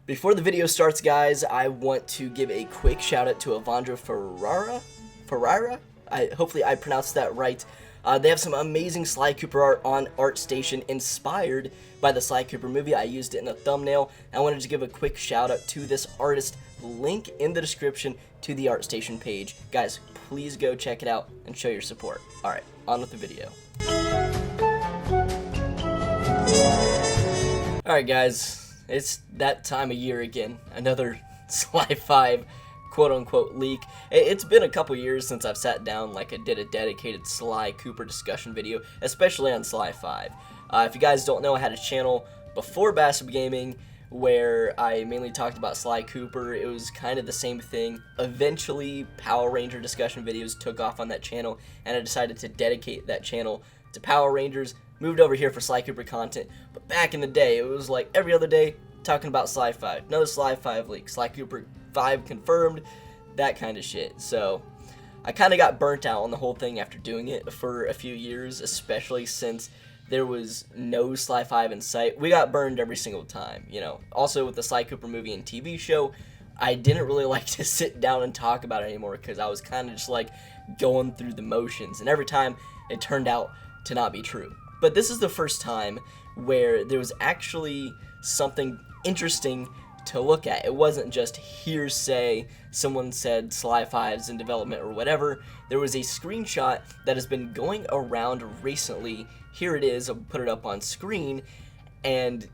Before the video starts, guys, I want to give a quick shout out to Avandra Ferrara. Hopefully I pronounced that right. They have some amazing Sly Cooper art on ArtStation inspired by the Sly Cooper movie. I used it in the thumbnail. I wanted to give a quick shout out to this artist. Link in the description to the ArtStation page. Guys, please go check it out and show your support. Alright, on with the video. Alright guys, it's that time of year again. Another Sly 5 quote-unquote leak. It's been a couple years since I've sat down I did a dedicated Sly Cooper discussion video, especially on Sly 5. If you guys don't know, I had a channel before Bassett Gaming where I mainly talked about Sly Cooper. It was kind of the same thing. Eventually, Power Ranger discussion videos took off on that channel, and I decided to dedicate that channel to Power Rangers. Moved over here for Sly Cooper content, but back in the day, it was like every other day talking about Sly 5. Another Sly 5 leak. Sly Cooper 5 confirmed, that kind of shit. So I kind of got burnt out on the whole thing after doing it for a few years, especially since there was no Sly 5 in sight. We got burned every single time, you know. Also with the Sly Cooper movie and TV show, I didn't really like to sit down and talk about it anymore because I was kind of just going through the motions, and every time it turned out to not be true. But this is the first time where there was actually something interesting to look at. It wasn't just hearsay, someone said Sly 5's in development or whatever. There was a screenshot that has been going around recently. Here it is, I'll put it up on screen, and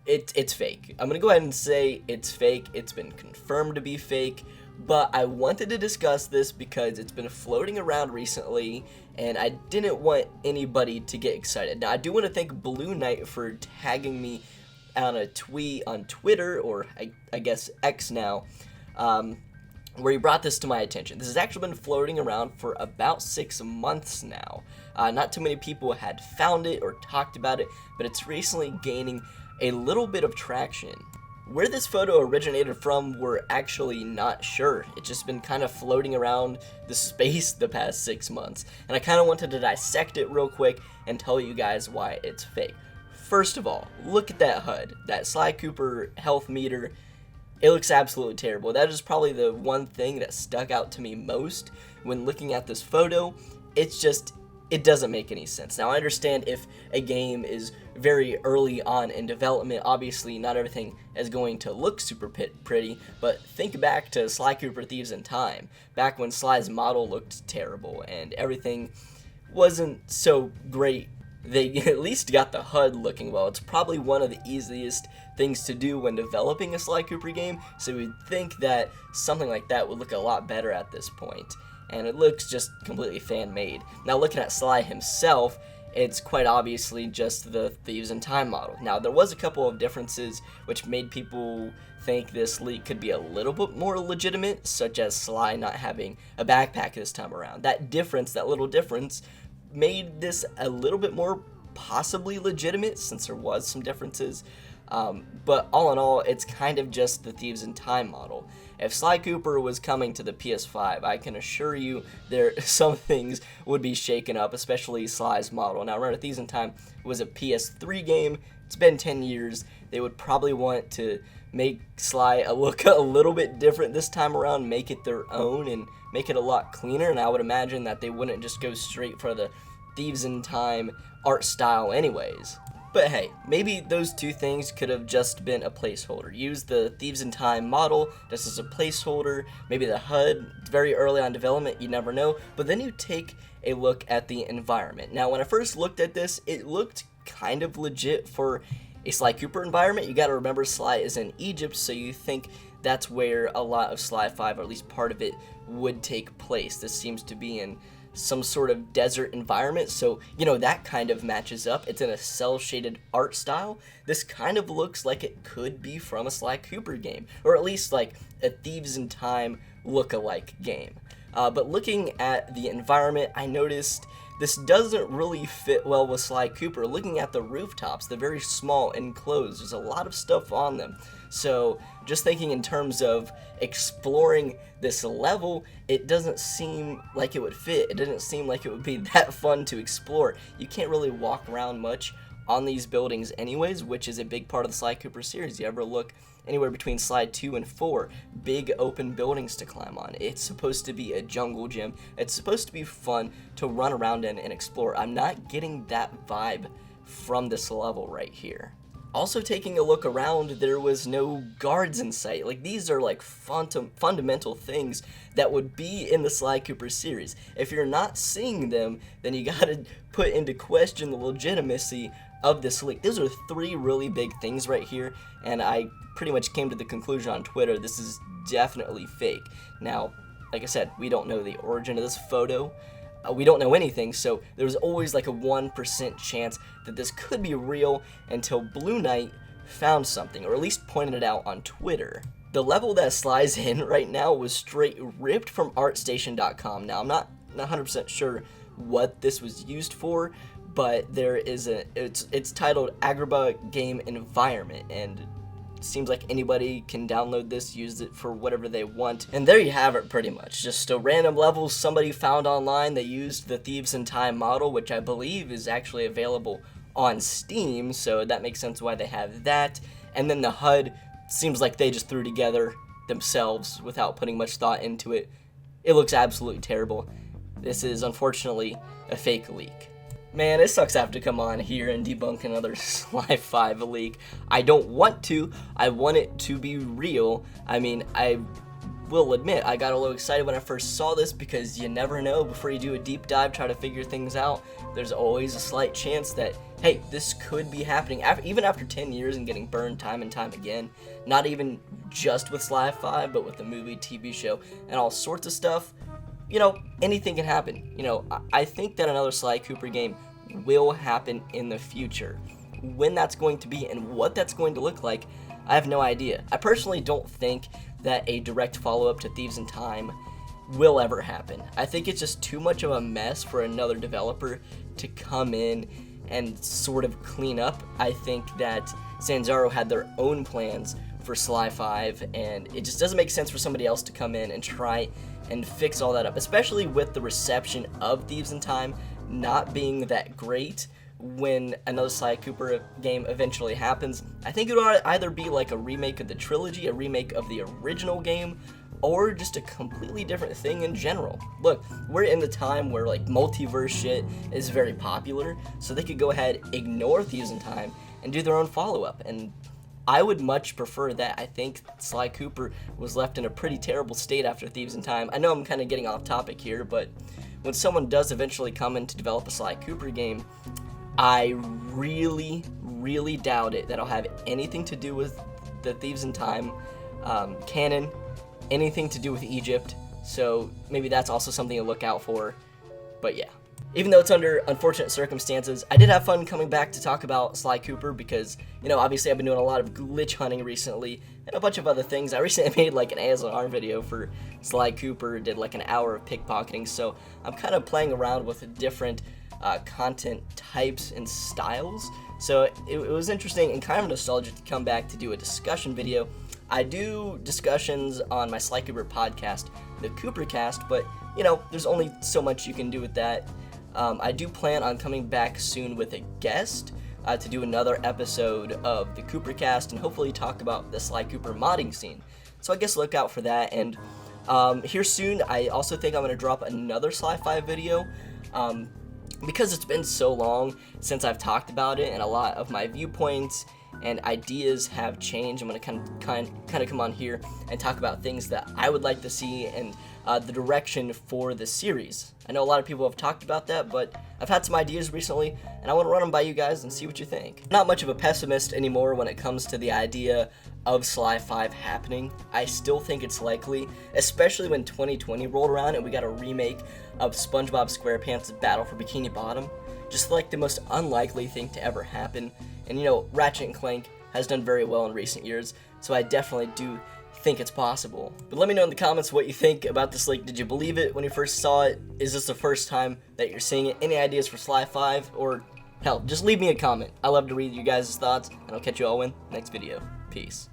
it's fake. I'm gonna go ahead and say it's fake. It's been confirmed to be fake, but I wanted to discuss this because it's been floating around recently, and I didn't want anybody to get excited. Now, I do want to thank Blue Knight for tagging me on a tweet on Twitter, or I guess X now, where he brought this to my attention. This has actually been floating around for about 6 months now. Not too many people had found it or talked about it, but it's recently gaining a little bit of traction. Where this photo originated from, we're actually not sure. It's just been kind of floating around the space the past 6 months, and I kind of wanted to dissect it real quick and tell you guys why it's fake. First of all, look at that HUD, that Sly Cooper health meter. It looks absolutely terrible. That is probably the one thing that stuck out to me most when looking at this photo. It doesn't make any sense. Now, I understand if a game is very early on in development, obviously not everything is going to look super pretty, but think back to Sly Cooper Thieves in Time, back when Sly's model looked terrible and everything wasn't so great. They at least got the HUD looking well. It's probably one of the easiest things to do when developing a Sly Cooper game, so we'd think that something like that would look a lot better at this point. And it looks just completely fan-made. Now, looking at Sly himself, it's quite obviously just the Thieves in Time model. Now, there was a couple of differences which made people think this leak could be a little bit more legitimate, such as Sly not having a backpack this time around. That little difference, made this a little bit more possibly legitimate, since there was some differences. But all in all, it's kind of just the Thieves in Time model. If Sly Cooper was coming to the PS5, I can assure you some things would be shaken up, especially Sly's model. Now, remember, Thieves in Time was a PS3 game. It's been 10 years. They would probably want to make Sly look a little bit different this time around, make it their own, and make it a lot cleaner. And I would imagine that they wouldn't just go straight for the Thieves in Time art style anyways. But hey, maybe those two things could have just been a placeholder. Use the Thieves in Time model just as a placeholder. Maybe the HUD, very early on development, you never know. But then you take a look at the environment. Now, when I first looked at this, it looked kind of legit for a Sly Cooper environment. You gotta remember Sly is in Egypt, so you think that's where a lot of Sly 5, or at least part of it, would take place. This seems to be in some sort of desert environment, so you know that kind of matches up. It's in a cel-shaded art style. This kind of looks like it could be from a Sly Cooper game, or at least like a Thieves in Time look-alike game. But looking at the environment, I noticed this doesn't really fit well with Sly Cooper. Looking at the rooftops, they're very small, enclosed. There's a lot of stuff on them. So just thinking in terms of exploring this level, it doesn't seem like it would fit. It doesn't seem like it would be that fun to explore. You can't really walk around much on these buildings anyways, which is a big part of the Sly Cooper series. You ever look anywhere between Slide 2 and 4, big open buildings to climb on. It's supposed to be a jungle gym. It's supposed to be fun to run around in and explore. I'm not getting that vibe from this level right here. Also, taking a look around, there was no guards in sight. Like, these are like fundamental things that would be in the Sly Cooper series. If you're not seeing them, then you gotta put into question the legitimacy of this leak. Those are 3 really big things right here, and I pretty much came to the conclusion on Twitter, this is definitely fake. Now, like I said, we don't know the origin of this photo. We don't know anything, so there's always like a 1% chance that this could be real until Blue Knight found something, or at least pointed it out on Twitter. The level that Sly's in right now was straight ripped from artstation.com. Now, I'm not 100% sure what this was used for, but there is it's titled Agrabah Game Environment, and seems like anybody can download this, use it for whatever they want. And there you have it, pretty much. Just a random level somebody found online. They used the Thieves in Time model, which I believe is actually available on Steam, so that makes sense why they have that. And then the HUD seems like they just threw together themselves without putting much thought into it. It looks absolutely terrible. This is unfortunately a fake leak. Man, it sucks I have to come on here and debunk another Sly 5 leak. I don't want to. I want it to be real. I mean, I will admit, I got a little excited when I first saw this because you never know. Before you do a deep dive, try to figure things out, there's always a slight chance that, hey, this could be happening. Even after 10 years and getting burned time and time again, not even just with Sly 5, but with the movie, TV show, and all sorts of stuff, you know, anything can happen. You know, I think that another Sly Cooper game will happen in the future. When that's going to be and what that's going to look like, I have no idea. I personally don't think that a direct follow-up to Thieves in Time will ever happen. I think it's just too much of a mess for another developer to come in and sort of clean up. I think that Sanzaro had their own plans for Sly 5, and it just doesn't make sense for somebody else to come in and try and fix all that up, especially with the reception of Thieves in Time not being that great. When another Sly Cooper game eventually happens, I think it would either be like a remake of the trilogy, a remake of the original game, or just a completely different thing in general. Look, we're in the time where like multiverse shit is very popular, so they could go ahead, ignore Thieves in Time, and do their own follow-up, and I would much prefer that. I think Sly Cooper was left in a pretty terrible state after Thieves in Time. I know I'm kind of getting off topic here, but when someone does eventually come in to develop a Sly Cooper game, I really, really doubt it that it'll have anything to do with the Thieves in Time canon, anything to do with Egypt, so maybe that's also something to look out for, but yeah. Even though it's under unfortunate circumstances, I did have fun coming back to talk about Sly Cooper because, you know, obviously I've been doing a lot of glitch hunting recently and a bunch of other things. I recently made like an ASMR video for Sly Cooper, did like an hour of pickpocketing, so I'm kind of playing around with different content types and styles. So it was interesting and kind of nostalgic to come back to do a discussion video. I do discussions on my Sly Cooper podcast, the Coopercast, but, you know, there's only so much you can do with that. I do plan on coming back soon with a guest to do another episode of the Coopercast and hopefully talk about the Sly Cooper modding scene. So I guess look out for that. And here soon, I also think I'm going to drop another Sly 5 video because it's been so long since I've talked about it and a lot of my viewpoints and ideas have changed. I'm going to kind of come on here and talk about things that I would like to see and the direction for the series. I know a lot of people have talked about that, but I've had some ideas recently, and I want to run them by you guys and see what you think. Not much of a pessimist anymore when it comes to the idea of Sly 5 happening. I still think it's likely, especially when 2020 rolled around and we got a remake of SpongeBob SquarePants' Battle for Bikini Bottom. Just like the most unlikely thing to ever happen. And you know, Ratchet & Clank has done very well in recent years, so I definitely do think it's possible. But let me know in the comments what you think about this leak. Did you believe it when you first saw it? Is this the first time that you're seeing it? Any ideas for Sly 5? Or hell, just leave me a comment. I love to read you guys' thoughts, and I'll catch you all in the next video. Peace.